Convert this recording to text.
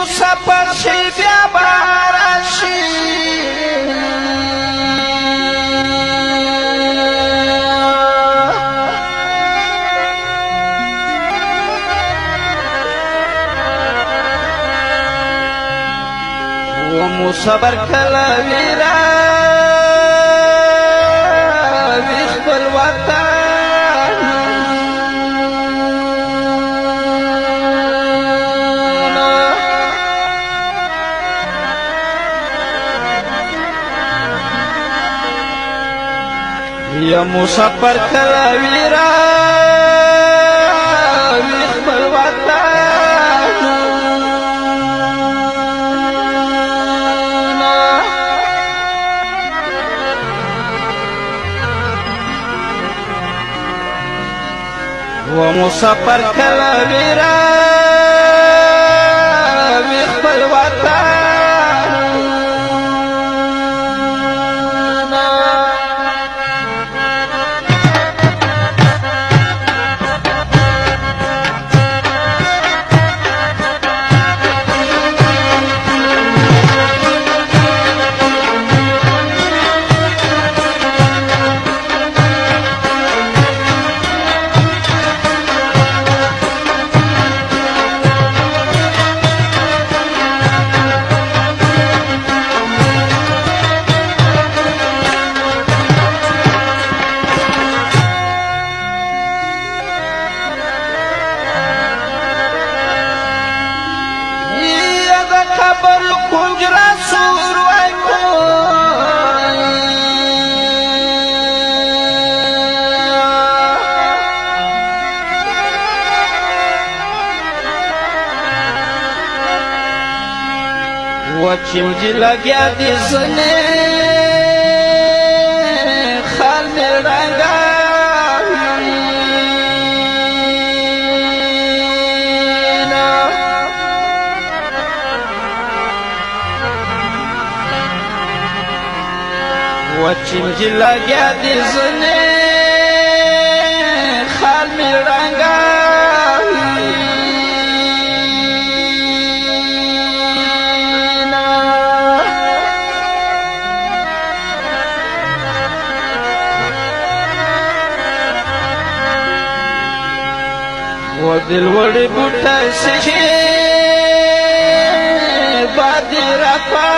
مسافر شي بیا باران شي و مسافر کله ویرا وی خپل وطن یا مسافر کله ویرا وی خپل وطن و مسافر کله ویرا وی خپل وطن خبر کنج رسول و چمجی لگیا دی زنی خال می رنگا و چمجی لگیا دی زنی خال می رنگا و دل وڑی بوٹا سشی بادی رکھا